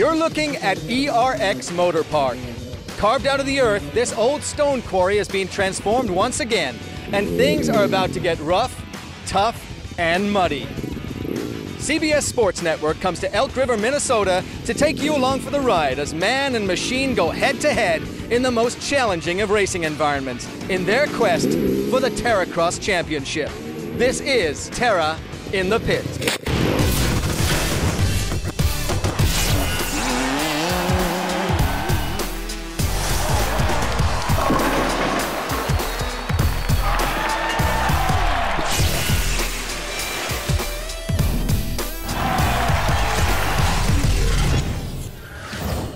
You're looking at ERX Motor Park. Carved out of the earth, this old stone quarry is being transformed once again, and things are about to get rough, tough, and muddy. CBS Sports Network comes to Elk River, Minnesota to take you along for the ride as man and machine go head-to-head in the most challenging of racing environments in their quest for the Terracross Championship. This is Terra in the Pit.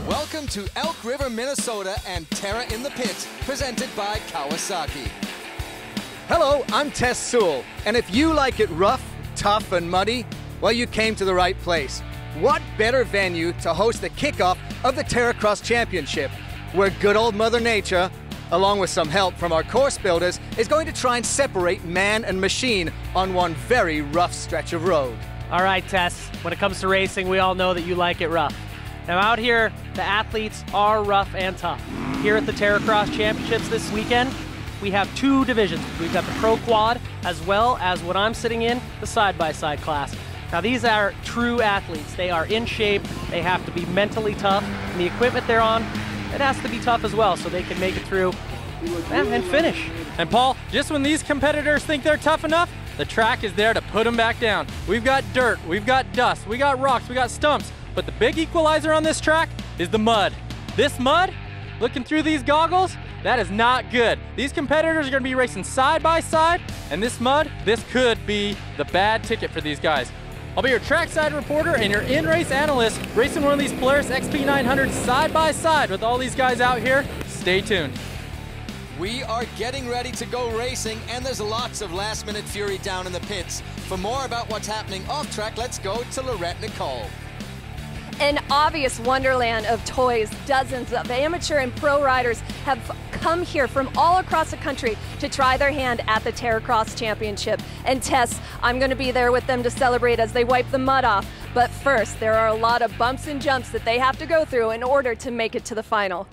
Welcome to Elk River, Minnesota and Terra in the Pit, presented by Kawasaki. Hello, I'm Tess Sewell, and if you like it rough, tough, and muddy, well, you came to the right place. What better venue to host the kickoff of the Terracross Championship, where good old Mother Nature, along with some help from our course builders, is going to try and separate man and machine on one very rough stretch of road. All right, Tess, when it comes to racing, we all know that you like it rough. Now out here, the athletes are rough and tough. Here at the Terracross Championships this weekend, we have two divisions. We've got the Pro Quad, as well as what I'm sitting in, the side-by-side class. Now these are true athletes. They are in shape, they have to be mentally tough, and the equipment they're on, it has to be tough as well so they can make it through and finish. And Paul, just when these competitors think they're tough enough, the track is there to put them back down. We've got dirt, we've got dust, we got rocks, we got stumps. But the big equalizer on this track is the mud. This mud, looking through these goggles, that is not good. These competitors are gonna be racing side by side, and this mud, this could be the bad ticket for these guys. I'll be your trackside reporter and your in-race analyst, racing one of these Polaris XP900s side by side with all these guys out here. Stay tuned. We are getting ready to go racing, and there's lots of last-minute fury down in the pits. For more about what's happening off-track, let's go to Lorette Nicole. An obvious wonderland of toys. Dozens of amateur and pro riders have come here from all across the country to try their hand at the Terracross Championship. And Tess, I'm going to be there with them to celebrate as they wipe the mud off. But first, there are a lot of bumps and jumps that they have to go through in order to make it to the final.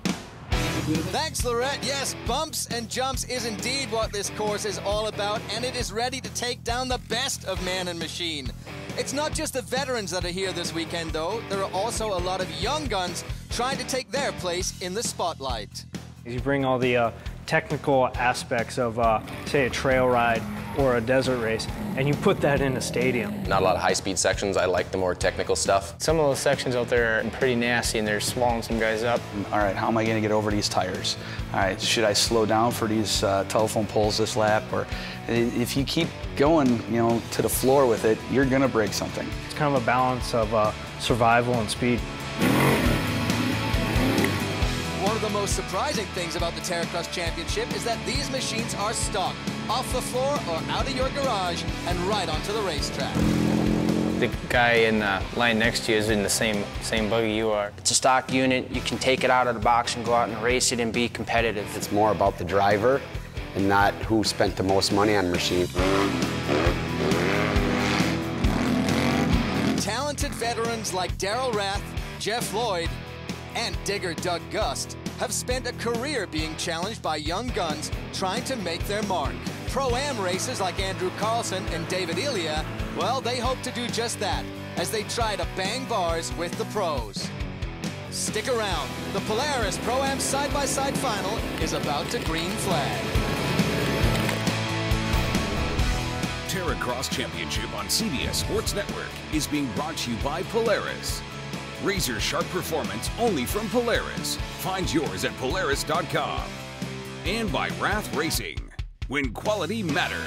Thanks, Lorette. Yes, bumps and jumps is indeed what this course is all about, and it is ready to take down the best of man and machine. It's not just the veterans that are here this weekend, though. There are also a lot of young guns trying to take their place in the spotlight. You bring all the technical aspects of, say, a trail ride or a desert race, and you put that in a stadium. Not a lot of high-speed sections. I like the more technical stuff. Some of those sections out there are pretty nasty, and they're swallowing some guys up. All right, how am I going to get over these tires? All right, should I slow down for these telephone poles this lap? Or if you keep going, you know, to the floor with it, you're going to break something. It's kind of a balance of survival and speed. One of the most surprising things about the Terracross Championship is that these machines are stock, off the floor or out of your garage and right onto the racetrack. The guy in the line next to you is in the same buggy you are. It's a stock unit. You can take it out of the box and go out and race it and be competitive. It's more about the driver and not who spent the most money on the machine. Talented veterans like Daryl Rath, Jeff Lloyd, and digger Doug Gust have spent a career being challenged by young guns trying to make their mark. Pro-Am racers like Andrew Carlson and David Ilya, well, they hope to do just that as they try to bang bars with the pros. Stick around. The Polaris Pro-Am side-by-side final is about to green flag. Terracross Championship on CBS Sports Network is being brought to you by Polaris. Razor-sharp performance only from Polaris. Find yours at Polaris.com. And by Rath Racing, when quality matters.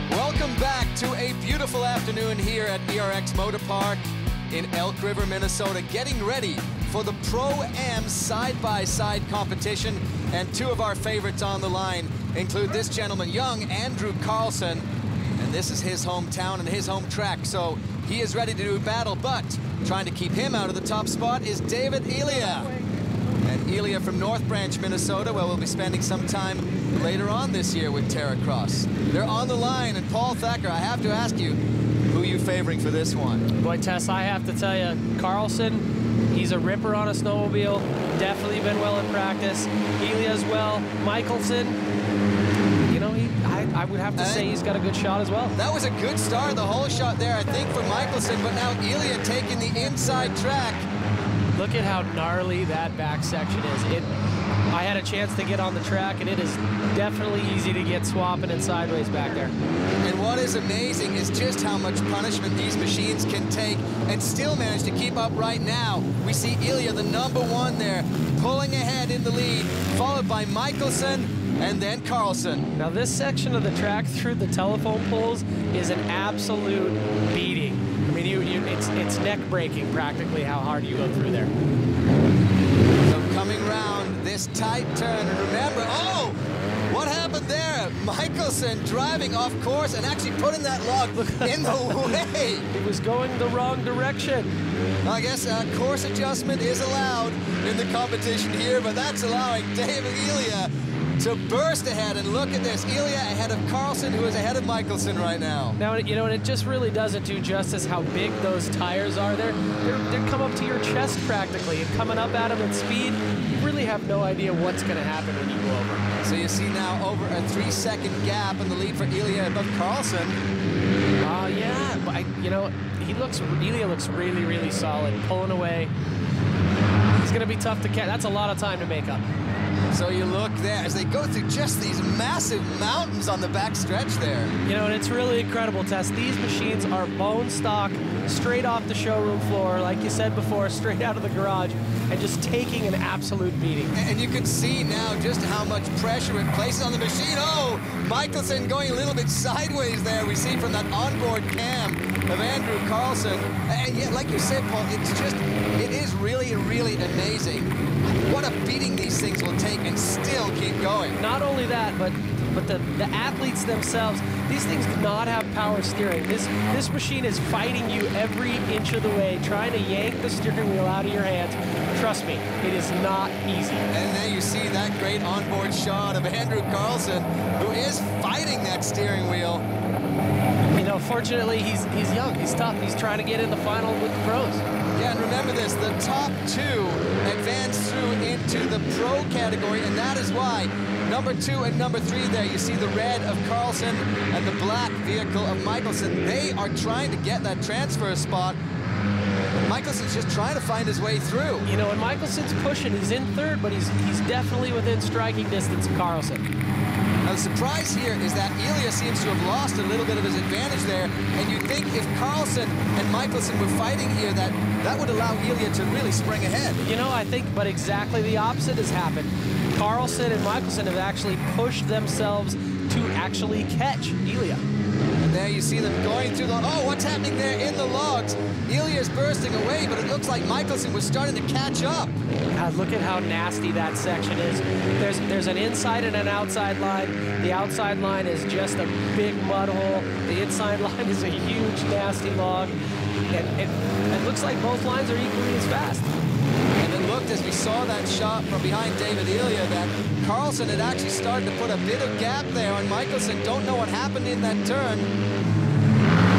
Welcome back to a beautiful afternoon here at ERX Motor Park in Elk River, Minnesota, getting ready for the Pro-Am side-by-side competition, and two of our favorites on the line. include this gentleman, young Andrew Carlson. And this is his hometown and his home track, so he is ready to do battle, but trying to keep him out of the top spot is David Elia. And Elia from North Branch, Minnesota, where we'll be spending some time later on this year with Terracross. They're on the line, and Paul Thacker, I have to ask you, who are you favoring for this one? Boy, Tess, I have to tell you, Carlson, he's a ripper on a snowmobile, definitely been well in practice. Elia as well. Michelson, you know, I would have to say he's got a good shot as well. That was a good start, the whole shot there, I think, for Michelson, but now Elia taking the inside track. Look at how gnarly that back section is. I had a chance to get on the track, and it is definitely easy to get swapping and sideways back there. And what is amazing is just how much punishment these machines can take and still manage to keep up right now. We see Elia, the #1 there, pulling ahead in the lead, followed by Michelson and then Carlson. Now this section of the track through the telephone poles is an absolute beating. I mean, it's neck-breaking practically how hard you go through there. So coming round this tight turn, and remember, oh, what happened there? Michelson driving off course and actually putting that log in the way. It was going the wrong direction. I guess course adjustment is allowed in the competition here, but that's allowing David Elia to burst ahead, and look at this. Elia ahead of Carlson, who is ahead of Michelson right now. Now, you know, and it just really doesn't do justice how big those tires are. They're come up to your chest practically, and coming up at them at speed, you really have no idea what's going to happen when you go over. So you see now over a 3-second gap in the lead for Elia above Carlson. Yeah, but you know, Elia looks really, really solid, pulling away. He's going to be tough to catch. That's a lot of time to make up. So you look there as they go through just these massive mountains on the back stretch there. You know, and it's really incredible, Tess. These machines are bone stock, straight off the showroom floor, like you said before, straight out of the garage, and just taking an absolute beating. And you can see now just how much pressure it places on the machine. Oh, Michelson going a little bit sideways there. We see from that onboard cam of Andrew Carlson. And yet, like you said, Paul, it is really, really amazing what a beating these things will take and still keep going. Not only that, but the athletes themselves, these things do not have power steering. This machine is fighting you every inch of the way, trying to yank the steering wheel out of your hands. Trust me, it is not easy. And there you see that great onboard shot of Andrew Carlson, who is fighting that steering wheel. You know, fortunately, he's young, he's tough, he's trying to get in the final with the pros. Yeah, and remember this, the top 2 advance through into the pro category, and that is why #2 and #3 there, you see the red of Carlson and the black vehicle of Michelson. They are trying to get that transfer spot. Michelson's just trying to find his way through. You know, and Michelson's pushing, he's in 3rd, but he's definitely within striking distance of Carlson. Now, the surprise here is that Elia seems to have lost a little bit of his advantage there, and you'd think if Carlson and Michelson were fighting here, that would allow Elia to really spring ahead. You know, I think, but exactly the opposite has happened. Carlson and Michelson have actually pushed themselves to actually catch Elia. And there you see them going through the... Oh, what's happening there in the logs? Elia's bursting away, but it looks like Michelson was starting to catch up. God, look at how nasty that section is. There's an inside and an outside line. The outside line is just a big mud hole. The inside line is a huge, nasty log. And it looks like both lines are equally as fast. And it looked, as we saw that shot from behind David Elia, that Carlson had actually started to put a bit of gap there on Michelson. Don't know what happened in that turn.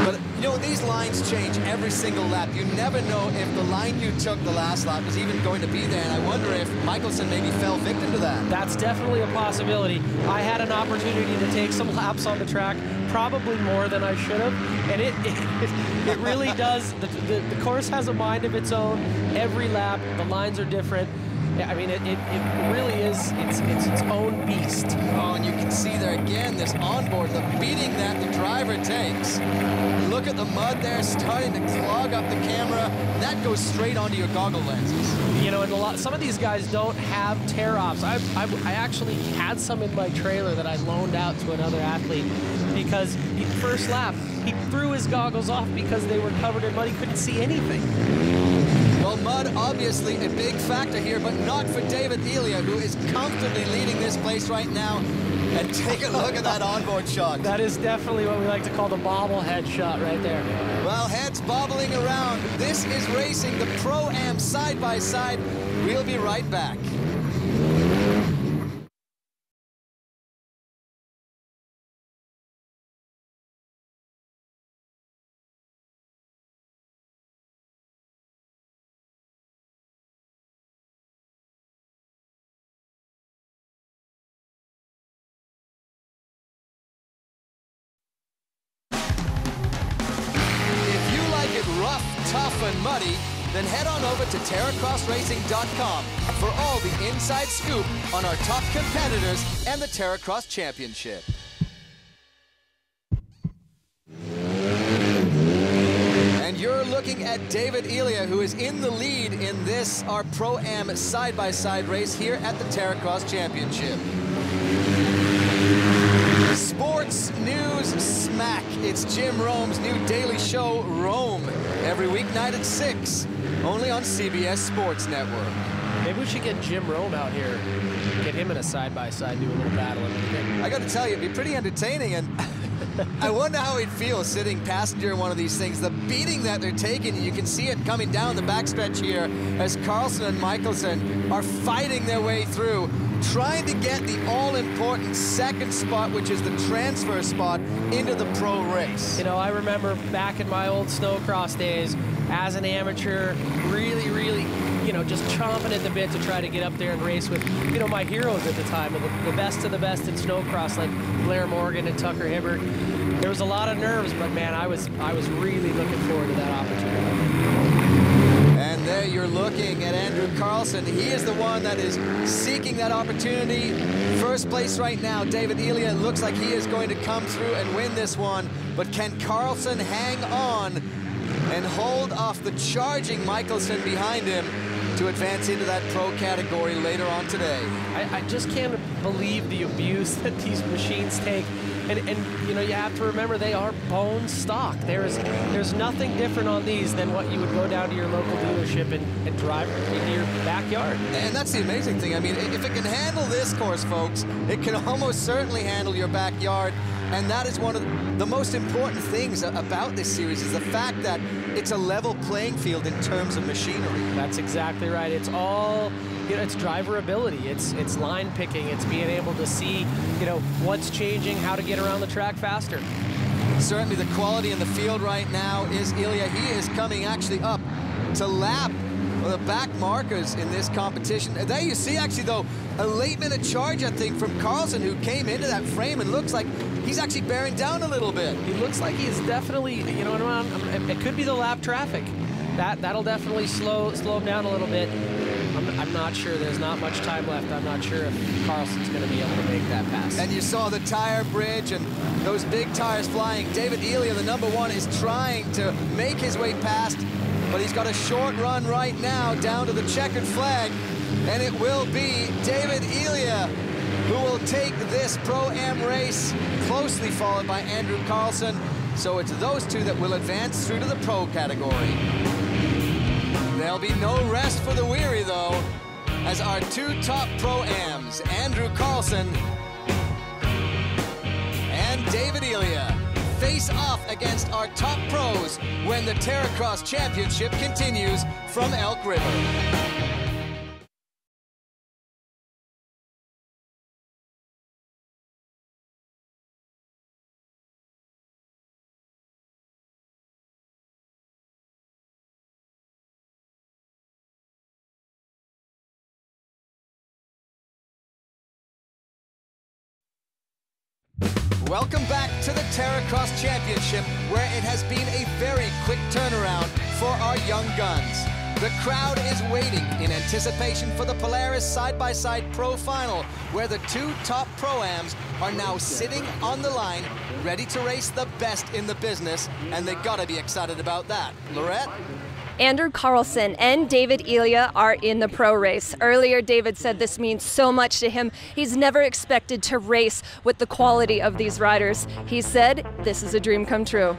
But, you know, these lines change every single lap. You never know if the line you took the last lap is even going to be there. And I wonder if Michelson maybe fell victim to that. That's definitely a possibility. I had an opportunity to take some laps on the track, probably more than I should have. And it really does. The course has a mind of its own. Every lap, the lines are different. I mean, it really is, it's its own beast. Oh, and you can see there again, this onboard, the beating that the driver takes. Look at the mud there starting to clog up the camera. That goes straight onto your goggle lenses. You know, and some of these guys don't have tear-offs. I actually had some in my trailer that I loaned out to another athlete because first lap, he threw his goggles off because they were covered in mud. He couldn't see anything. Well, mud obviously a big factor here, but not for David Elia, who is comfortably leading this place right now. And take a look at that onboard shot. That is definitely what we like to call the bobblehead shot right there. Well, heads bobbling around. This is racing the Pro-Am side by side. We'll be right back. Rough, tough, and muddy, then head on over to terracrossracing.com for all the inside scoop on our top competitors and the Terracross Championship. And you're looking at David Elia, who is in the lead in this, our Pro-Am side-by-side race here at the Terracross Championship. Sports News Smack. It's Jim Rome's new daily show, Rome, every weeknight at 6, only on CBS Sports Network. Maybe we should get Jim Rome out here, get him in a side-by-side, do a little battling. I got to tell you, it'd be pretty entertaining, and I wonder how he'd feel sitting passenger in one of these things. The beating that they're taking, you can see it coming down the backstretch here as Carlson and Michelson are fighting their way through, trying to get the all-important second spot, which is the transfer spot into the pro race. You know, I remember back in my old snowcross days, as an amateur, really, you know, just chomping at the bit to try to get up there and race with, you know, my heroes at the time, the best of the best in snowcross, like Blair Morgan and Tucker Hibbert. There was a lot of nerves, but man, I was really looking forward to that opportunity. And there you're looking at Andrew Carlson. He is the one that is seeking that opportunity. First place right now, David Elia looks like he is going to come through and win this one. But can Carlson hang on and hold off the charging Michelson behind him to advance into that pro category later on today? I just can't believe the abuse that these machines take. And you know, you have to remember they are bone stock. There's nothing different on these than what you would go down to your local dealership and drive into your backyard. And that's the amazing thing. I mean, if it can handle this course, folks, it can almost certainly handle your backyard. And that is one of the most important things about this series, is the fact that it's a level playing field in terms of machinery. That's exactly right. It's all, you know, it's driver ability, it's line picking, it's being able to see, you know, what's changing, how to get around the track faster. Certainly the quality in the field right now is Elia. He is coming actually up to lap the back markers in this competition. There you see actually though a late minute charge, I think, from Carlson, who came into that frame and looks like he's actually bearing down a little bit. He looks like he's definitely, you know, it could be the lap traffic. That'll definitely slow him down a little bit. I'm not sure. There's not much time left. I'm not sure if Carlson's going to be able to make that pass. And you saw the tire bridge and those big tires flying. David Elia, the #1, is trying to make his way past, but he's got a short run right now down to the checkered flag, and it will be David Elia who will take this Pro-Am race, closely followed by Andrew Carlson. So it's those two that will advance through to the pro category. There'll be no rest for the weary, though, as our two top Pro-Ams, Andrew Carlson and David Elia, face off against our top pros when the Terracross Championship continues from Elk River. Welcome back to the Terracross Championship, where it has been a very quick turnaround for our young guns. The crowd is waiting in anticipation for the Polaris side-by-side pro final, where the two top Pro-Ams are now sitting on the line, ready to race the best in the business, and they gotta be excited about that. Lorette? Andrew Carlson and David Elia are in the pro race. Earlier, David said this means so much to him. He's never expected to race with the quality of these riders. He said, this is a dream come true.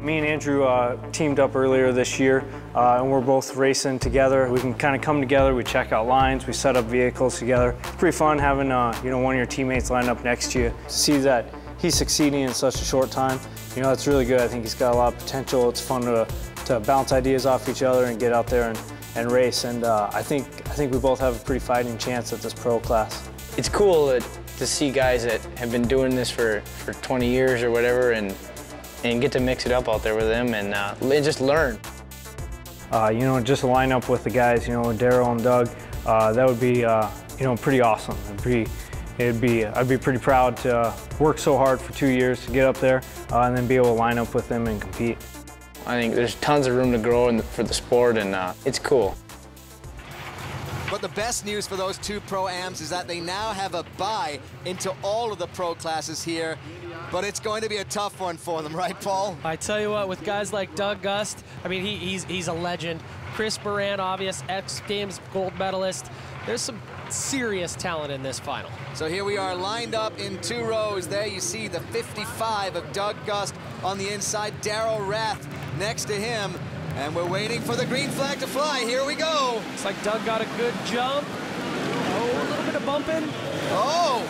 Me and Andrew teamed up earlier this year, and we're both racing together. We can kind of come together, we check out lines, we set up vehicles together. It's pretty fun having you know, one of your teammates line up next to you. To see that he's succeeding in such a short time, you know, that's really good. I think he's got a lot of potential. It's fun to bounce ideas off each other and get out there and race. And I think we both have a pretty fighting chance at this pro class. It's cool to see guys that have been doing this for 20 years or whatever and get to mix it up out there with them and just learn. You know, just to line up with the guys, you know, Daryl and Doug, that would be, you know, pretty awesome. I'd be pretty proud to work so hard for 2 years to get up there and then be able to line up with them and compete. I think there's tons of room to grow for the sport, and it's cool. But the best news for those two Pro-Ams is that they now have a bye into all of the pro classes here. But it's going to be a tough one for them, right, Paul? I tell you what, with guys like Doug Gust, I mean, he's a legend. Chris BURANDT, obvious X Games gold medalist. There's some serious talent in this final. So here we are lined up in 2 rows. There you see the 55 of Doug Gust on the inside, Daryl Rath next to him. And we're waiting for the green flag to fly. Here we go. Looks like Doug got a good jump. Oh, a little bit of bumping. Oh,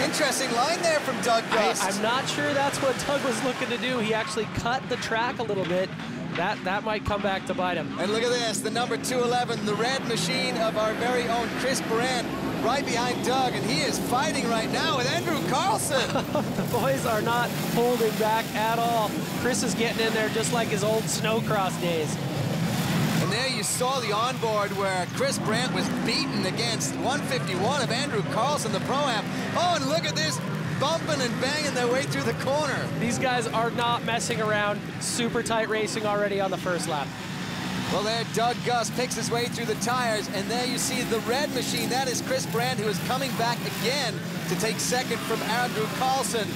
interesting line there from Doug Gust. I'm not sure that's what Doug was looking to do. He actually cut the track a little bit. That might come back to bite him. And look at this, the number 211, the red machine of our very own Chris BURANDT, right behind Doug, and he is fighting right now with Andrew Carlson. The boys are not holding back at all. Chris is getting in there just like his old snowcross days. And there you saw the onboard where Chris BURANDT was beaten against 151 of Andrew Carlson, the Pro-Am. Oh, and look at this, bumping and banging their way through the corner. These guys are not messing around. Super tight racing already on the first lap. Well, there Doug Gust picks his way through the tires, and there you see the red machine. That is Chris BURANDT, who is coming back again to take second from Andrew Carlson.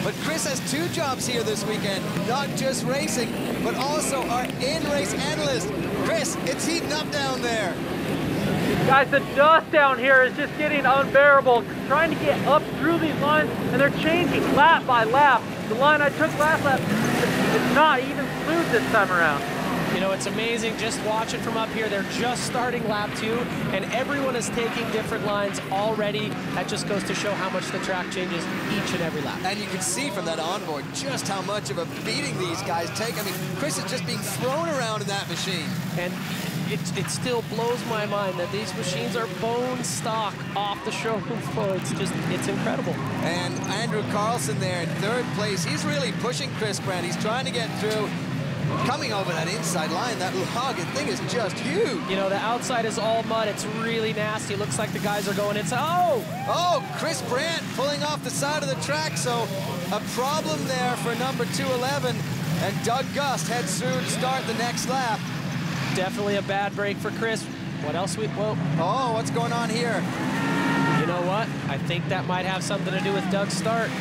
But Chris has 2 jobs here this weekend, not just racing, but also our in-race analyst. Chris, it's heating up down there. Guys, the dust down here is just getting unbearable. Trying to get up through these lines, and they're changing lap by lap. The line I took last lap is not even smooth this time around. You know, it's amazing just watching from up here. They're just starting lap 2, and everyone is taking different lines already. That just goes to show how much the track changes each and every lap. And you can see from that onboard just how much of a beating these guys take. I mean, Chris is just being thrown around in that machine. And it still blows my mind that these machines are bone stock off the showroom floor. It's incredible. And Andrew Carlson there in 3rd place. He's really pushing Chris BURANDT. He's trying to get through. Coming over that inside line, that logging thing is just huge. You know, the outside is all mud. It's really nasty. It looks like the guys are going inside. Oh, Chris BURANDT pulling off the side of the track. So a problem there for number 211. And Doug Gust heads through to start the next lap. Definitely a bad break for Chris. What else whoa. Oh, what's going on here? You know what? I think that might have something to do with Doug's start.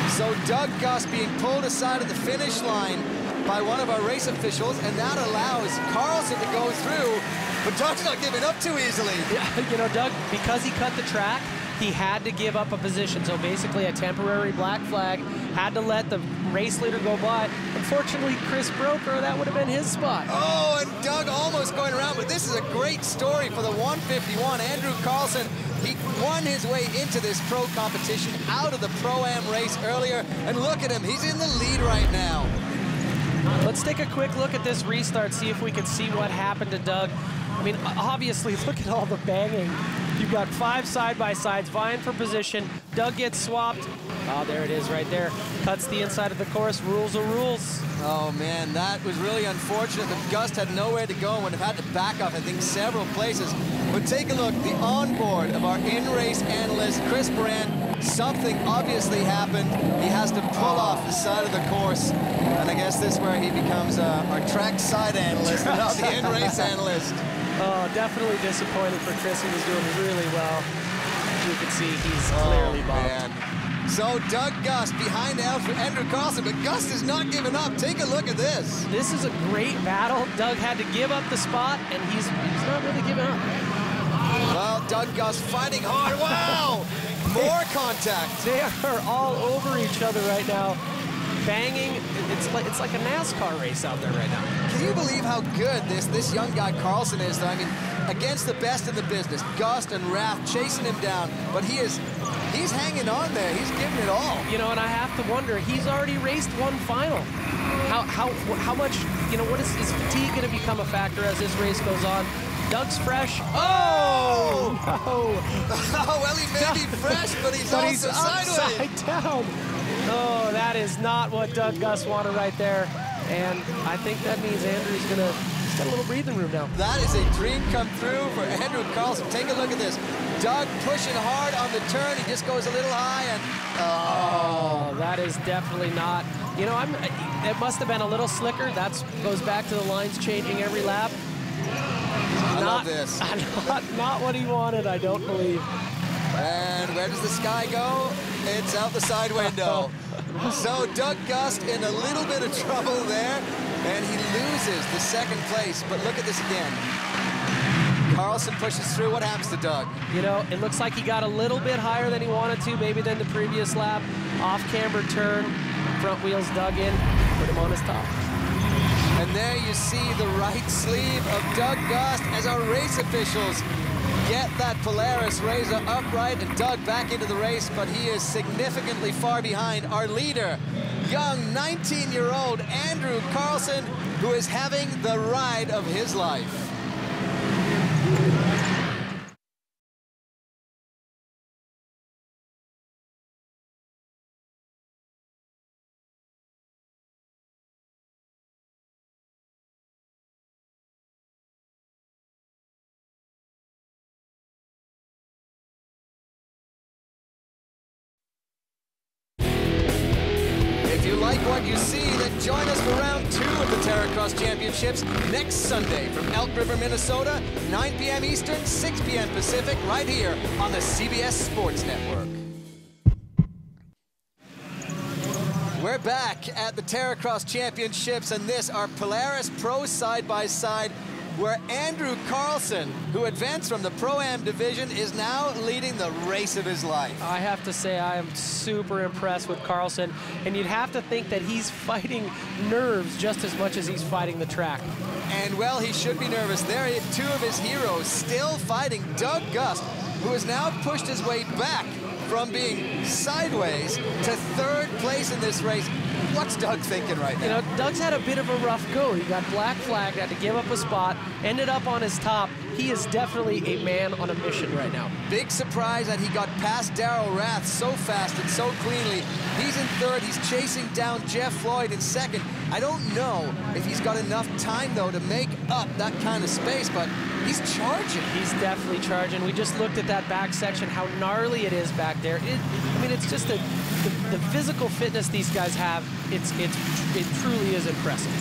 So Doug Gust being pulled aside of the finish line by one of our race officials, and that allows Carlson to go through, but Doug's not giving up too easily. Yeah, you know, Doug, because he cut the track, he had to give up a position. So basically a temporary black flag, had to let the race leader go by. Unfortunately, Chris broke, or that would have been his spot. Oh, and Doug almost going around, but this is a great story for the 151. Andrew Carlson, he won his way into this pro competition out of the Pro-Am race earlier, and look at him, he's in the lead right now. Let's take a quick look at this restart, see if we can see what happened to Doug. I mean, obviously, look at all the banging. You've got 5 side-by-sides vying for position. Doug gets swapped. Oh, there it is right there. Cuts the inside of the course. Rules are rules. Oh, man, that was really unfortunate. The Gust had nowhere to go and would have had to back up, I think, several places. But take a look, the onboard of our in-race analyst, Chris BURANDT. Something obviously happened. He has to pull off the side of the course. And I guess this is where he becomes our track side analyst, not the in-race analyst. Oh, definitely disappointed for Chris. He was doing really well. You can see he's clearly bummed. So Doug Gust behind Andrew Carlson, but Gust is not giving up. Take a look at this. This is a great battle. Doug had to give up the spot, and he's not really giving up. Well, Doug Gust fighting hard. Wow! More contact. They are all over each other right now. banging. It's like a NASCAR race out there right now. Can you believe how good this young guy Carlson is, though? I mean, against the best in the business, Gust and Rath chasing him down, but he's hanging on there. He's giving it all. You know, and I have to wonder, he's already raced one final. How much, you know, what is fatigue going to become a factor as this race goes on? Doug's fresh. Oh! No. Well, he may be fresh, but he's also sideways. Upside down. Oh, that is not what Doug Gust wanted right there. And I think that means Andrew's he's got a little breathing room now. That is a dream come through for Andrew Carlson. Take a look at this. Doug pushing hard on the turn. He just goes a little high and, oh, that is definitely not. You know, it must have been a little slicker. That goes back to the lines changing every lap. I love this. Not what he wanted, I don't believe. And where does the sky go? It's out the side window. So Doug Gust in a little bit of trouble there, and he loses the second place. But look at this again. Carlson pushes through. What happens to Doug? You know, it looks like he got a little bit higher than he wanted to, maybe than the previous lap. Off-camber turn, front wheels dug in, put him on his top. And there you see the right sleeve of Doug Gust as our race officials get that Polaris RZR upright and Doug back into the race, but he is significantly far behind our leader, young 19-year-old Andrew Carlson, who is having the ride of his life. Like what you see, then join us for round 2 of the Terracross Championships next Sunday from Elk River, Minnesota, 9 p.m. Eastern, 6 p.m. Pacific, right here on the CBS Sports Network. We're back at the Terracross Championships, and this, our Polaris Pro side-by-side, where Andrew Carlson, who advanced from the Pro-Am division, is now leading the race of his life. I have to say I am super impressed with Carlson, and you'd have to think that he's fighting nerves just as much as he's fighting the track. And well, he should be nervous. There are 2 of his heroes still fighting. Doug Gust, who has now pushed his way back from being sideways to 3rd place in this race. What's Doug thinking right now? You know, Doug's had a bit of a rough go. He got black flagged, had to give up a spot, ended up on his top. He is definitely a man on a mission right now. Big surprise that he got past Darrell Rath so fast and so cleanly. He's in 3rd. He's chasing down Jeff Floyd in 2nd. I don't know if he's got enough time, though, to make up that kind of space, but he's charging. He's definitely charging. We just looked at that back section, how gnarly it is back there. I mean, it's just the physical fitness these guys have. It truly is impressive.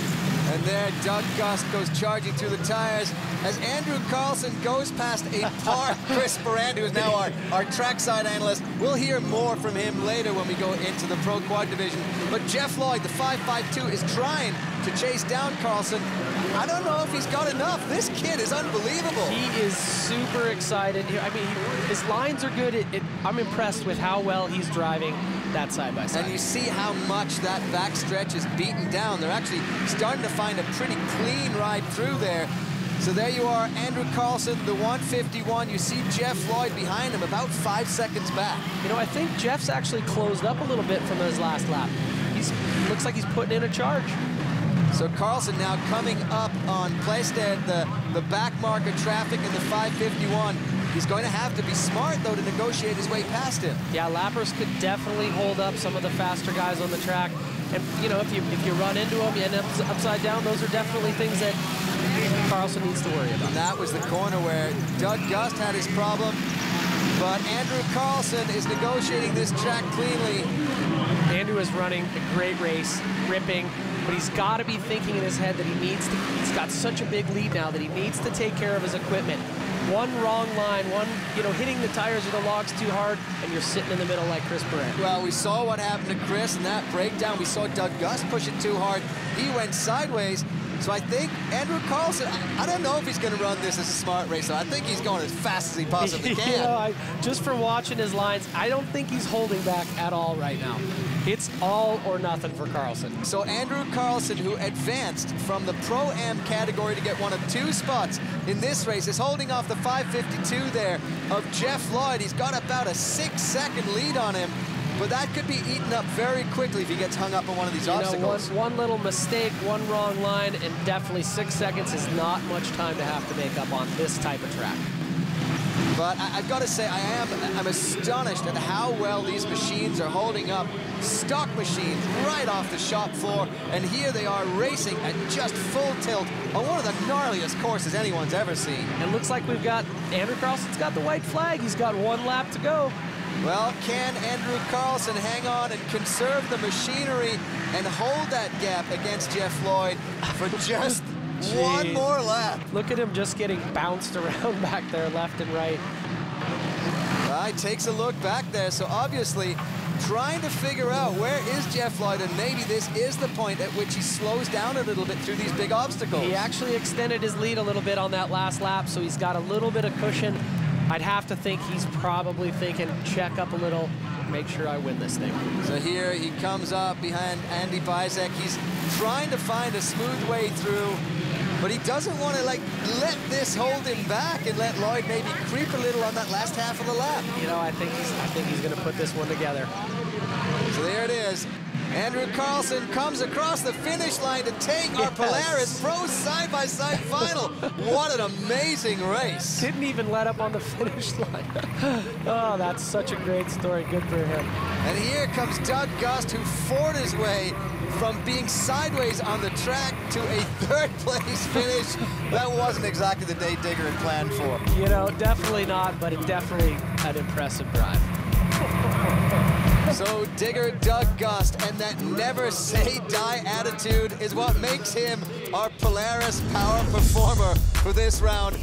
And there, Doug Gust goes charging through the tires as Andrew Carlson goes past a par Chris BURANDT, who is now our trackside analyst. We'll hear more from him later when we go into the Pro Quad division. But Jeff Lloyd, the 5.52, is trying to chase down Carlson. I don't know if he's got enough. This kid is unbelievable. He is super excited. I mean, his lines are good. I'm impressed with how well he's driving that side-by-side. And you see how much that back stretch is beaten down. They're actually starting to find a pretty clean ride through there. So there you are, Andrew Carlson, the 151. You see Jeff Floyd behind him, about 5 seconds back. You know, I think Jeff's actually closed up a little bit from his last lap. Looks like he's putting in a charge. So Carlson now coming up on Plaisted, the back marker traffic in the 551. He's going to have to be smart, though, to negotiate his way past him. Yeah, lappers could definitely hold up some of the faster guys on the track. And, you know, if you run into them, you end up upside down, those are definitely things that Carlson needs to worry about. And that was the corner where Doug Gust had his problem, but Andrew Carlson is negotiating this track cleanly. Andrew is running a great race, ripping, but he's got to be thinking in his head that he's got such a big lead now that he needs to take care of his equipment. One wrong line, hitting the tires or the logs too hard, and you're sitting in the middle like Chris BURANDT. Well, we saw what happened to Chris in that breakdown. We saw Doug Gust push it too hard. He went sideways. So I think Andrew Carlson, I don't know if he's going to run this as a smart racer. I think he's going as fast as he possibly can. You know, just from watching his lines, I don't think he's holding back at all right now. It's all or nothing for Carlson. So Andrew Carlson, who advanced from the Pro-Am category to get one of 2 spots in this race, is holding off the 5:52 there of Jeff Lloyd. He's got about a 6-second lead on him, but that could be eaten up very quickly if he gets hung up on one of these obstacles. One little mistake, one wrong line, and definitely 6 seconds is not much time to have to make up on this type of track. But I've got to say, I'm astonished at how well these machines are holding up. Stock machines right off the shop floor, and here they are racing at just full tilt on one of the gnarliest courses anyone's ever seen. It looks like we've got Andrew Carlson's got the white flag. He's got 1 lap to go. Well, can Andrew Carlson hang on and conserve the machinery and hold that gap against Jeff Lloyd for just one more lap? Look at him just getting bounced around back there left and right. He takes a look back there, so obviously trying to figure out where is Jeff Lloyd, and maybe this is the point at which he slows down a little bit through these big obstacles. He actually extended his lead a little bit on that last lap, so he's got a little bit of cushion. I'd have to think he's probably thinking, check up a little, make sure I win this thing. So here he comes up behind Andy Bizek. He's trying to find a smooth way through, but he doesn't want to let this hold him back and let Lloyd maybe creep a little on that last half of the lap. You know, I think he's going to put this one together. So there it is. Andrew Carlson comes across the finish line to take our Polaris Pro side-by-side final. What an amazing race. Didn't even let up on the finish line. Oh, that's such a great story. Good for him. And here comes Doug Gust, who fought his way from being sideways on the track to a 3rd place finish. That wasn't exactly the day Digger had planned for. You know, definitely not, but it definitely an impressive drive. So Digger Doug Gust and that never say die attitude is what makes him our Polaris power performer for this round.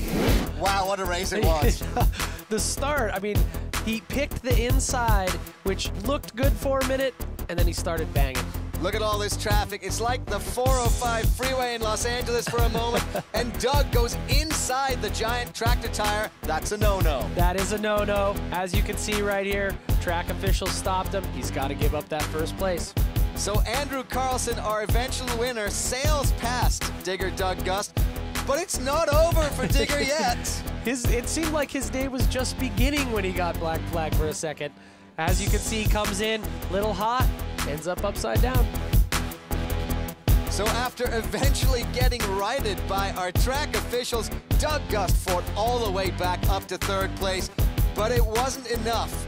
Wow, what a race it was. The start, I mean, he picked the inside, which looked good for a minute, and then he started banging. Look at all this traffic. It's like the 405 freeway in Los Angeles for a moment, and Doug goes inside the giant tractor tire. That's a no-no. That is a no-no. As you can see right here, track officials stopped him. He's got to give up that 1st place. So Andrew Carlson, our eventual winner, sails past Digger Doug Gust, but it's not over for Digger yet. It seemed like his day was just beginning when he got black flag for a second. As you can see, he comes in, little hot, ends up upside down. So after eventually getting righted by our track officials, Doug Gust fought all the way back up to 3rd place, but it wasn't enough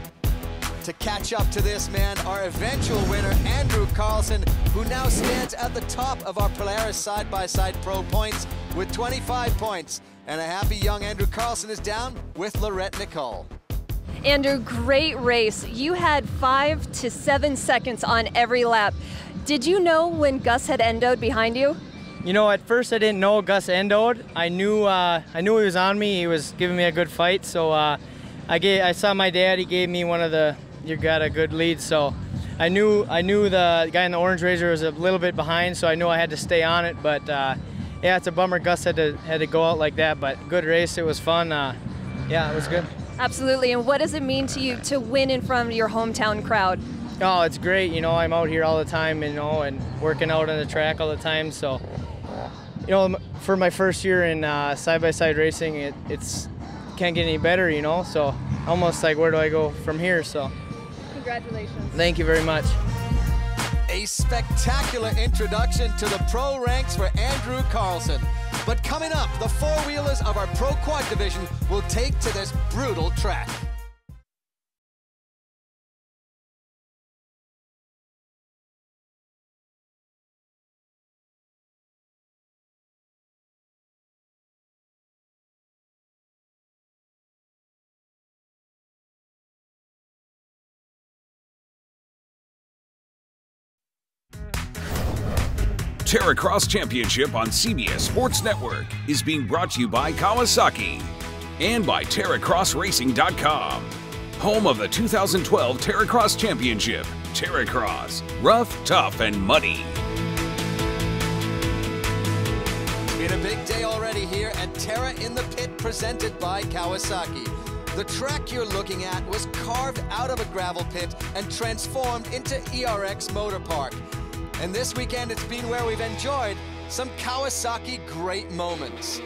to catch up to this man, our eventual winner, Andrew Carlson, who now stands at the top of our Polaris side-by-side pro points with 25 points. And a happy young Andrew Carlson is down with Lorette Nicole. Andrew, great race. You had 5 to 7 seconds on every lap. Did you know when Gus had endoed behind you? You know, at first I didn't know Gus endoed. I knew he was on me. He was giving me a good fight. So I saw my dad. He gave me one of the "you got a good lead." So I knew the guy in the orange Razor was a little bit behind. So I knew I had to stay on it. But yeah, it's a bummer Gus had to go out like that. But good race. It was fun. Yeah, it was good. Absolutely. And what does it mean to you to win in front of your hometown crowd? Oh, it's great. You know, I'm out here all the time, you know, and working out on the track all the time. So, you know, for my first year in side-by-side racing, it's can't get any better, you know. So, almost like, where do I go from here? So, congratulations. Thank you very much. A spectacular introduction to the pro ranks for Andrew Carlson. But coming up, the 4-wheelers of our Pro Quad division will take to this brutal track. Terracross Championship on CBS Sports Network is being brought to you by Kawasaki and by TerracrossRacing.com. Home of the 2012 Terracross Championship. Terracross, rough, tough, and muddy. Been a big day already here at Terra in the Pit, presented by Kawasaki. The track you're looking at was carved out of a gravel pit and transformed into ERX Motor Park. And this weekend it's been where we've enjoyed some Kawasaki great moments.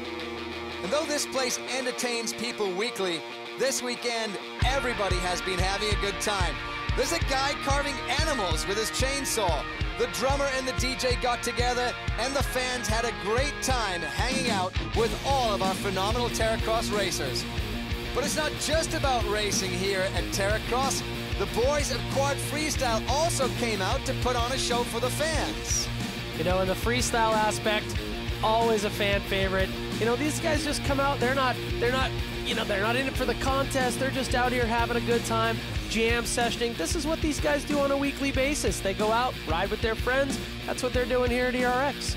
And though this place entertains people weekly, this weekend everybody has been having a good time. There's a guy carving animals with his chainsaw. The drummer and the DJ got together, and the fans had a great time hanging out with all of our phenomenal Terracross racers. But it's not just about racing here at Terracross. The boys of Quad Freestyle also came out to put on a show for the fans. You know, in the freestyle aspect, always a fan favorite. You know, these guys just come out, they're not in it for the contest. They're just out here having a good time, jam sessioning. This is what these guys do on a weekly basis. They go out, ride with their friends. That's what they're doing here at ERX.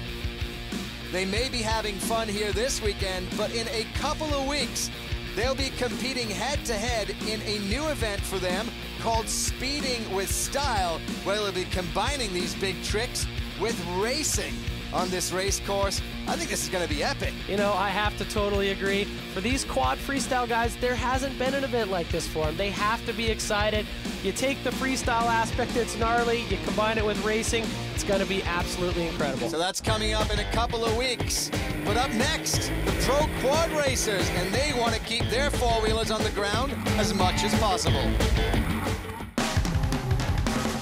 They may be having fun here this weekend, but in a couple of weeks, they'll be competing head-to-head in a new event for them called Speeding with Style, where they'll be combining these big tricks with racing on this race course. I think this is going to be epic. You know, I have to totally agree. For these quad freestyle guys, there hasn't been an event like this for them. They have to be excited. You take the freestyle aspect, it's gnarly. You combine it with racing, it's going to be absolutely incredible. So that's coming up in a couple of weeks. But up next, the pro quad racers, and they want to keep their four-wheelers on the ground as much as possible.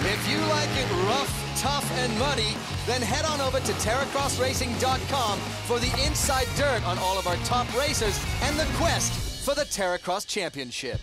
If you like it rough, tough, and muddy, then head on over to terracrossracing.com for the inside dirt on all of our top racers and the quest for the Terracross Championship.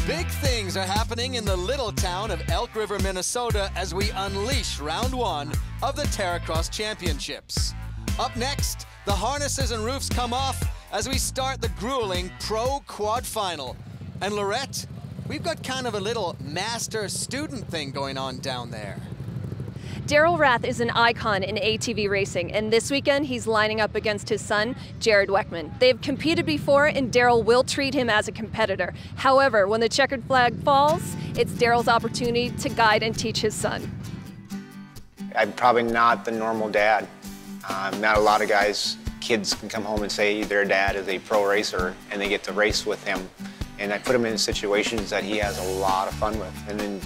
Big things are happening in the little town of Elk River, Minnesota as we unleash round one of the Terracross Championships. Up next, the harnesses and roofs come off as we start the grueling Pro Quad Final. And Lorette, we've got kind of a little master-student thing going on down there. Daryl Rath is an icon in ATV racing, and this weekend he's lining up against his son, Jared Beckman. They've competed before, and Daryl will treat him as a competitor. However, when the checkered flag falls, it's Daryl's opportunity to guide and teach his son. I'm probably not the normal dad. Not a lot of kids can come home and say their dad is a pro racer, and they get to race with him. And I put him in situations that he has a lot of fun with. And then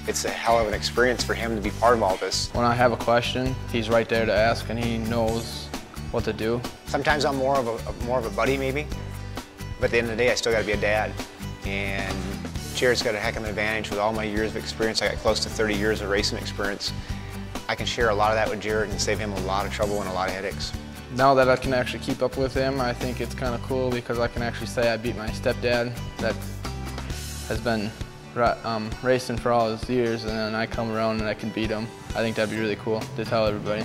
it's a hell of an experience for him to be part of all this. When I have a question, he's right there to ask, and he knows what to do. Sometimes I'm more of a buddy, maybe. But at the end of the day, I still got to be a dad. And Jared's got a heck of an advantage with all my years of experience. I got close to 30 years of racing experience. I can share a lot of that with Jared and save him a lot of trouble and a lot of headaches. Now that I can actually keep up with him, I think it's kind of cool because I can actually say I beat my stepdad that has been racing for all his years, and then I come around and I can beat him. I think that'd be really cool to tell everybody.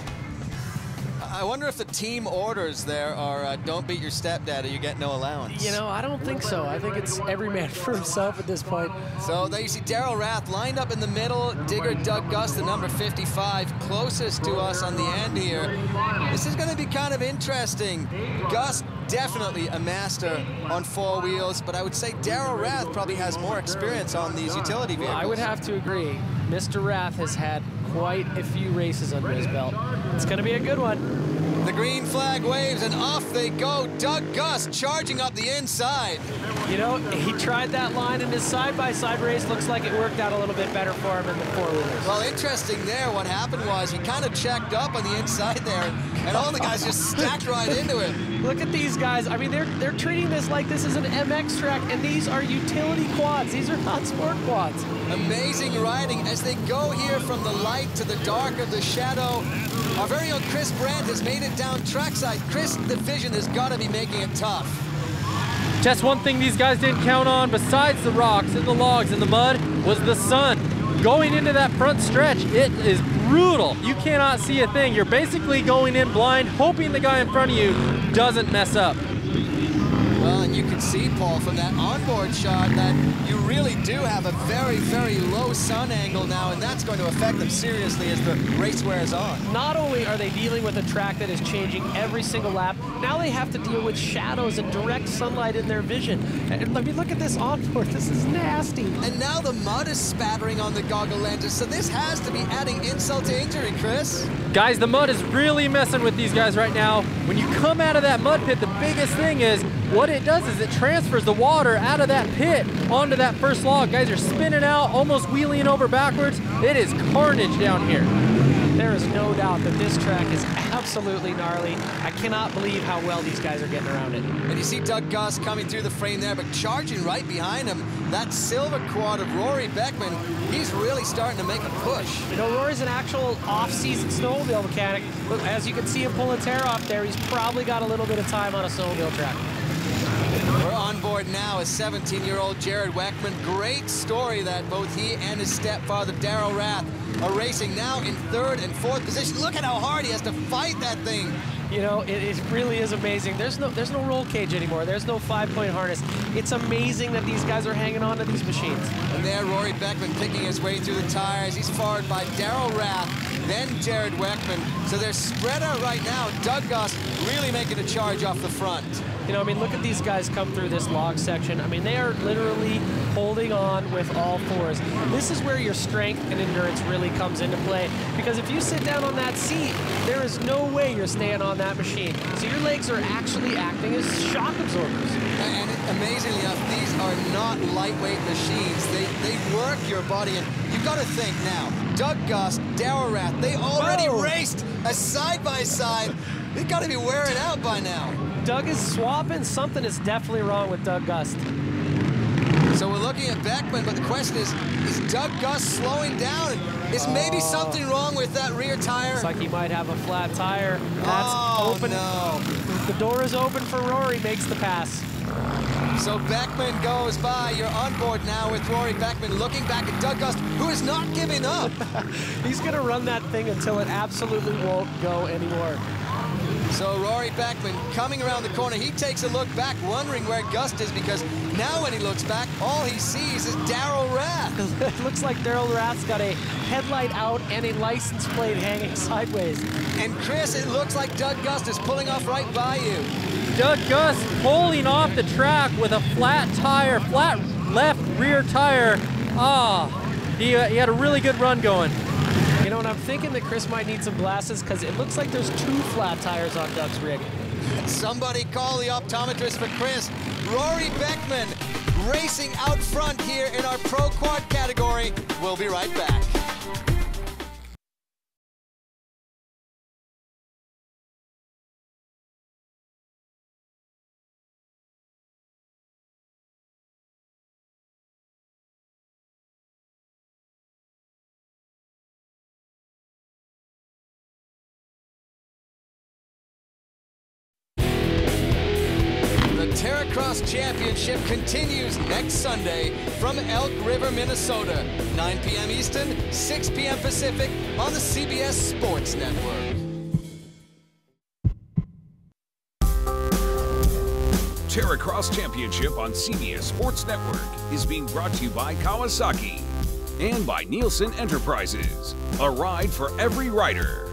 I wonder if the team orders there are don't beat your stepdad or you get no allowance. You know, I don't think so. I think it's every man for himself at this point. So there you see Daryl Rath lined up in the middle. Digger Doug Gus, the number 55, closest to us on the end here. This is going to be kind of interesting. Gus, definitely a master on four wheels, but I would say Daryl Rath probably has more experience on these utility vehicles. I would have to agree. Mr. Rath has had quite a few races under his belt. It's going to be a good one. The green flag waves and off they go. Doug Gus charging up the inside. You know, he tried that line in his side-by-side race. Looks like it worked out a little bit better for him in the four-wheelers. Well, interesting there. What happened was he kind of checked up on the inside there, and all the guys just stacked right into him. Look at these guys. I mean, they're treating this like this is an MX track, and these are utility quads. These are not sport quads. Amazing riding as they go here from the light to the dark of the shadow. Our very own Chris Brandt has made it down trackside. Chris, the vision has got to be making it tough. Just one thing these guys didn't count on, besides the rocks and the logs and the mud, was the sun. Going into that front stretch, it is brutal. You cannot see a thing. You're basically going in blind, hoping the guy in front of you doesn't mess up. Well, and you can see, Paul, from that onboard shot that you really do have a very, very low sun angle now, and that's going to affect them seriously as the race wears on. Not only are they dealing with a track that is changing every single lap, now they have to deal with shadows and direct sunlight in their vision. And I mean, look at this onboard. This is nasty. And now the mud is spattering on the goggle lenses, so this has to be adding insult to injury, Chris. Guys, the mud is really messing with these guys right now. When you come out of that mud pit, the biggest thing is what it does is it transfers the water out of that pit onto that first log. Guys are spinning out, almost wheeling over backwards. It is carnage down here. There is no doubt that this track is absolutely gnarly. I cannot believe how well these guys are getting around it. And you see Doug Gus coming through the frame there, but charging right behind him, that silver quad of Rory Beckman, he's really starting to make a push. You know, Rory's an actual off-season snowmobile mechanic. But as you can see him pulling Terra up there, he's probably got a little bit of time on a snowmobile track. We're on board now is 17-year-old Jared Weckman. Great story that both he and his stepfather, Daryl Rath, are racing now in 3rd and 4th position. Look at how hard he has to fight that thing. You know, it really is amazing. There's no roll cage anymore. There's no 5-point harness. It's amazing that these guys are hanging on to these machines. And there, Rory Beckman picking his way through the tires. He's followed by Daryl Rath, then Jared Weckman. So they're spread out right now. Doug Gus really making a charge off the front. You know, I mean, look at these guys come through this log section. I mean, they are literally holding on with all fours. This is where your strength and endurance really comes into play. Because if you sit down on that seat, there is no way you're staying on that machine. So your legs are actually acting as shock absorbers. And amazingly enough, these are not lightweight machines. They work your body. And you've got to think now, Doug Gus, Daryl Rath, they already raced a side-by-side. They've got to be wearing out by now. Doug is swapping. Something is definitely wrong with Doug Gus. So we're looking at Beckman, but the question is Doug Gus slowing down? Is maybe something wrong with that rear tire? Looks like he might have a flat tire. That's open. No. The door is open for Rory, makes the pass. So Beckman goes by. You're on board now with Rory Beckman looking back at Doug Gus, who is not giving up. He's going to run that thing until it absolutely won't go anymore. So Rory Beckman coming around the corner, he takes a look back, wondering where Gus is, because now when he looks back, all he sees is Daryl Rath. It looks like Daryl Rath's got a headlight out and a license plate hanging sideways. And Chris, it looks like Doug Gus is pulling off right by you. Doug Gus pulling off the track with a flat tire, flat left rear tire. He had a really good run going. You know, and I'm thinking that Chris might need some glasses because it looks like there's 2 flat tires on Doug's rig. Somebody call the optometrist for Chris. Rory Beckman racing out front here in our Pro Quad category. We'll be right back. Terracross Championship continues next Sunday from Elk River, Minnesota. 9 p.m. Eastern, 6 p.m. Pacific on the CBS Sports Network. Terracross Championship on CBS Sports Network is being brought to you by Kawasaki and by Nielsen Enterprises. A ride for every rider.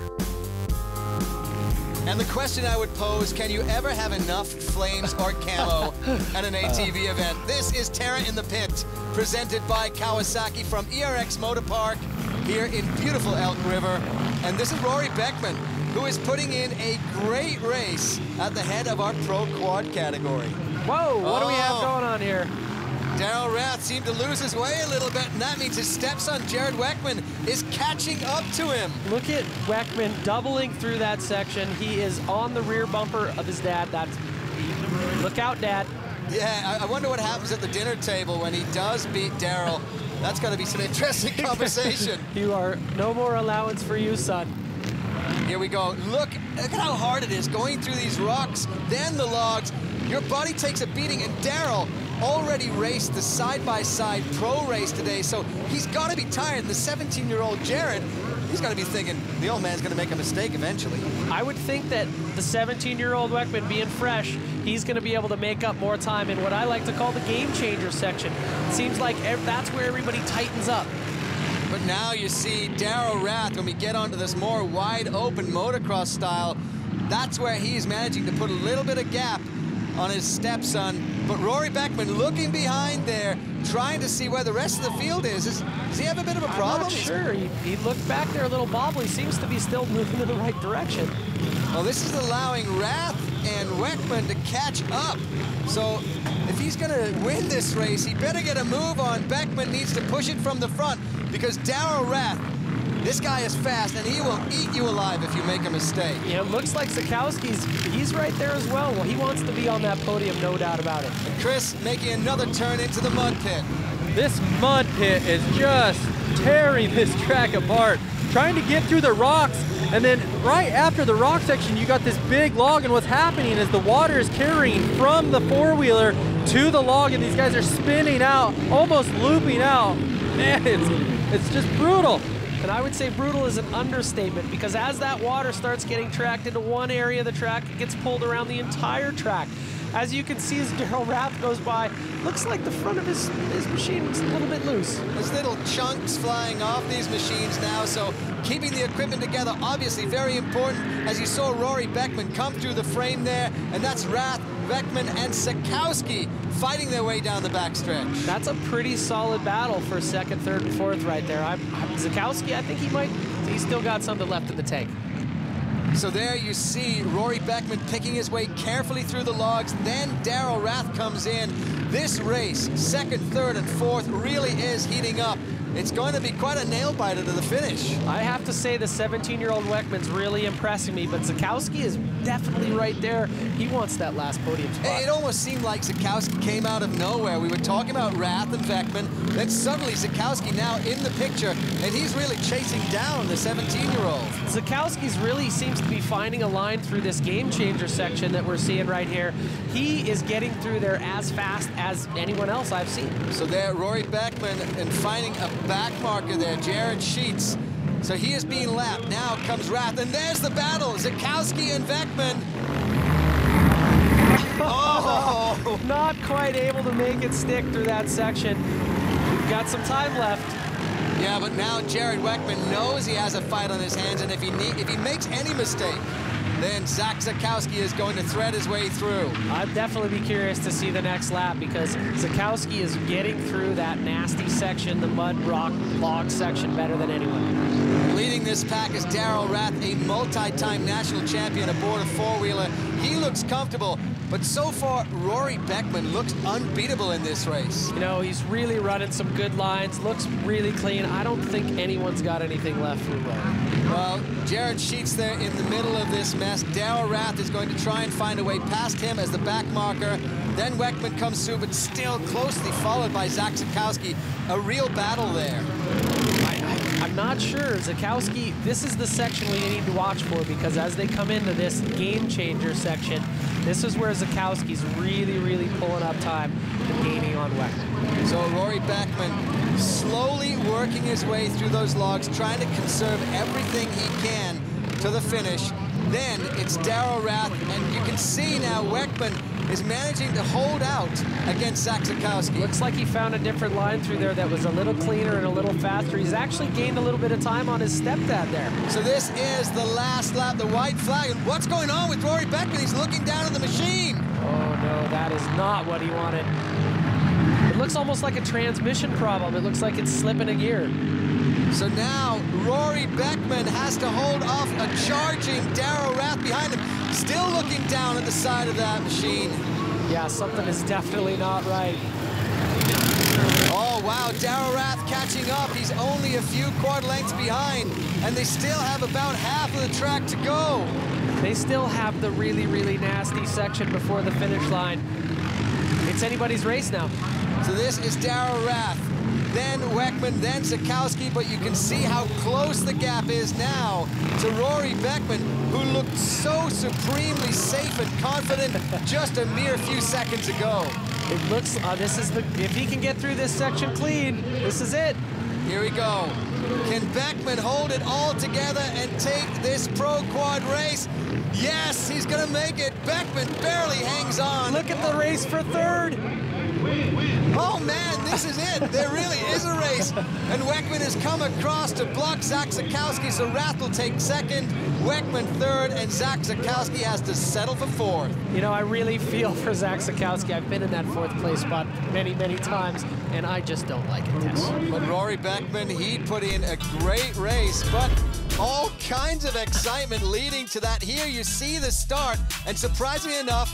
And the question I would pose, can you ever have enough flames or camo at an ATV event? This is Terra in the Pit, presented by Kawasaki from ERX Motor Park here in beautiful Elk River. And this is Rory Beckman, who is putting in a great race at the head of our Pro Quad category. Whoa, what do we have going on here? Daryl Rath seemed to lose his way a little bit, and that means his stepson, Jared Weckman, is catching up to him. Look at Weckman doubling through that section. He is on the rear bumper of his dad. Look out, Dad. Yeah, I wonder what happens at the dinner table when he does beat Daryl. That's going to be some interesting conversation. You are no more allowance for you, son. Here we go. Look at how hard it is going through these rocks, then the logs. Your body takes a beating, and Daryl already raced the side-by-side pro race today, so he's got to be tired. And the 17-year-old Jared, he's got to be thinking the old man's going to make a mistake eventually. I would think that the 17-year-old Weckman being fresh, he's going to be able to make up more time in what I like to call the game changer section. It seems like that's where everybody tightens up. But now you see Daryl Rath, when we get onto this more wide open motocross style, that's where he's managing to put a little bit of gap on his stepson. But Rory BECKMAN looking behind there, trying to see where the rest of the field is. Does he have a bit of a problem? I'm not sure. He looked back there a little bobbly. He seems to be still moving in the right direction. Well, this is allowing Rath and Weckman to catch up. So if he's going to win this race, he better get a move on. BECKMAN needs to push it from the front because Daryl Rath, this guy is fast, and he will eat you alive if you make a mistake. Yeah, it looks like he's right there as well. Well, he wants to be on that podium, no doubt about it. And Chris making another turn into the mud pit. This mud pit is just tearing this track apart, trying to get through the rocks, and then right after the rock section, you got this big log, and what's happening is the water is carrying from the four-wheeler to the log, and these guys are spinning out, almost looping out. Man, it's just brutal. And I would say brutal is an understatement, because as that water starts getting tracked into one area of the track, it gets pulled around the entire track. As you can see, as Daryl Rath goes by, looks like the front of his machine is a little bit loose. There's little chunks flying off these machines now, so keeping the equipment together, obviously very important, as you saw Rory BECKMAN come through the frame there, and that's Rath, BECKMAN, and Sikowski fighting their way down the backstretch. That's a pretty solid battle for second, third, and fourth right there. Sikowski, I think he's still got something left in the tank. So there you see Rory BECKMAN picking his way carefully through the logs. Then Daryl Rath comes in. This race, second, third, and fourth, really is heating up. It's going to be quite a nail-biter to the finish. I have to say the 17-year-old Weckman's really impressing me, but Sikowski is definitely right there. He wants that last podium spot. It almost seemed like Sikowski came out of nowhere. We were talking about Rath and BECKMAN, then suddenly Sikowski now in the picture, and he's really chasing down the 17-year-old. Sikowski's really seems to be finding a line through this game changer section that we're seeing right here. He is getting through there as fast as anyone else I've seen. So there, Rory BECKMAN, and finding a back marker there, Jared Sheets. So he is being lapped. Now comes Rath, and there's the battle, Sikowski and BECKMAN. Oh! Not quite able to make it stick through that section. We've got some time left. Yeah, but now Jared Weckman knows he has a fight on his hands, and if he makes any mistake, then Zach Sikowski is going to thread his way through. I'd definitely be curious to see the next lap, because Sikowski is getting through that nasty section, the mud rock log section, better than anyone. Leading this pack is Daryl Rath, a multi-time national champion aboard a four-wheeler. He looks comfortable, but so far, Rory BECKMAN looks unbeatable in this race. You know, he's really running some good lines, looks really clean. I don't think anyone's got anything left for Rory. Well, Jared Sheets there in the middle of this mess. Daryl Rath is going to try and find a way past him as the back marker. Then Weckman comes through, but still closely followed by Zach Sikowski. A real battle there. I'm not sure. Sikowski, this is the section we need to watch for, because as they come into this game changer section, this is where Sikowski's really, really pulling up time and gaining on Weckman. So Rory BECKMAN slowly working his way through those logs, trying to conserve everything he can to the finish. Then it's Daryl Rath, and you can see now Weckman is managing to hold out against Zach Sikowski. Looks like he found a different line through there that was a little cleaner and a little faster. He's actually gained a little bit of time on his stepdad there. So this is the last lap, the white flag. And what's going on with Rory BECKMAN? He's looking down at the machine. Oh no, that is not what he wanted. It looks almost like a transmission problem. It looks like it's slipping a gear. So now Rory BECKMAN has to hold off a charging Daryl Rath behind him, still looking down at the side of that machine. Yeah, something is definitely not right. Oh, wow, Daryl Rath catching up. He's only a few quad lengths behind, and they still have about half of the track to go. They still have the really, really nasty section before the finish line. It's anybody's race now. So this is Daryl Rath, then Weckman, then Sikowski, but you can see how close the gap is now to Rory BECKMAN, who looked so supremely safe and confident just a mere few seconds ago. It looks, this is the, if he can get through this section clean, this is it. Here we go. Can Beckman hold it all together and take this Pro Quad race? Yes, he's gonna make it. Beckman barely hangs on. Look at the race for third. Oh man, this is it. There really is a race. And Weckman has come across to block Zach Zakowski, so Rath will take second, Weckman third, and Zach Zakowski has to settle for fourth. You know, I really feel for Zach Zakowski. I've been in that fourth place spot many, many times, and I just don't like it, Tess. But Rory Beckman, he put in a great race, but all kinds of excitement leading to that. Here you see the start, and surprisingly enough,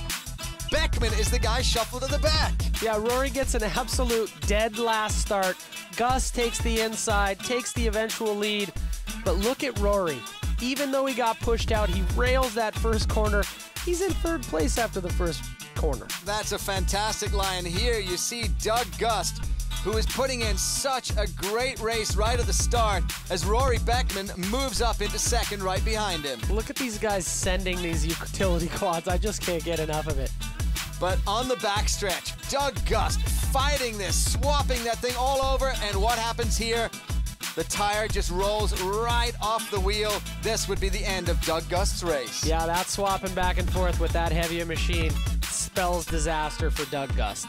Beckman is the guy shuffled to the back. Yeah, Rory gets an absolute dead last start. Gus takes the inside, takes the eventual lead. But look at Rory. Even though he got pushed out, he rails that first corner. He's in third place after the first corner. That's a fantastic line. Here you see Doug Gust, who is putting in such a great race right at the start as Rory Beckman moves up into second right behind him. Look at these guys sending these utility quads. I just can't get enough of it. But on the backstretch, Doug Gust fighting this, swapping that thing all over, and what happens here? The tire just rolls right off the wheel. This would be the end of Doug Gust's race. Yeah, that swapping back and forth with that heavier machine spells disaster for Doug Gust.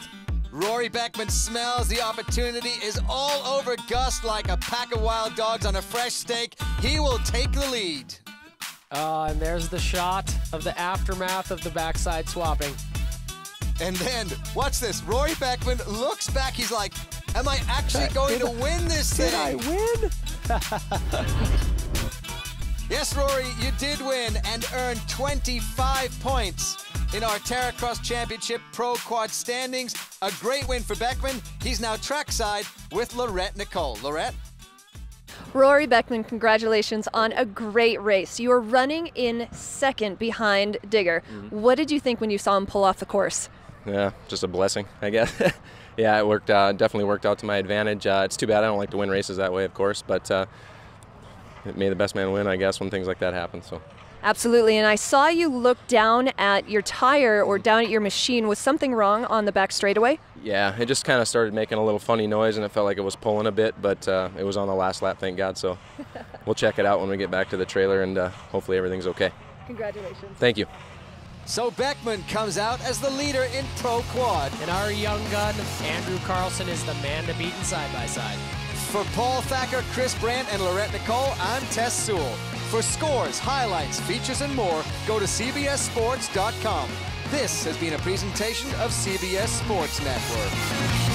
Rory Beckman smells the opportunity, is all over Gust like a pack of wild dogs on a fresh steak. He will take the lead. And there's the shot of the aftermath of the backside swapping. And then, watch this, Rory Beckman looks back, he's like, am I actually going to win this thing? Did I win? Yes, Rory, you did win and earned 25 points in our Terracross Championship Pro Quad standings. A great win for Beckman. He's now trackside with Laurette Nicole. Laurette? Rory Beckman, congratulations on a great race. You are running in second behind Digger. What did you think when you saw him pull off the course? Yeah, just a blessing, I guess. Yeah, it worked. Definitely worked out to my advantage. It's too bad I don't like to win races that way, of course, but it made the best man win, I guess, when things like that happen. So. Absolutely, and I saw you look down at your tire or down at your machine. Was something wrong on the back straightaway? Yeah, it just kind of started making a little funny noise, and it felt like it was pulling a bit, but it was on the last lap, thank God. So we'll check it out when we get back to the trailer, and hopefully everything's okay. Congratulations. Thank you. So Beckman comes out as the leader in Pro Quad. And our young gun, Andrew Carlson, is the man to beat in side-by-side. For Paul Thacker, Chris Brandt, and Laurette Nicole, I'm Tess Sewell. For scores, highlights, features, and more, go to CBSSports.com. This has been a presentation of CBS Sports Network.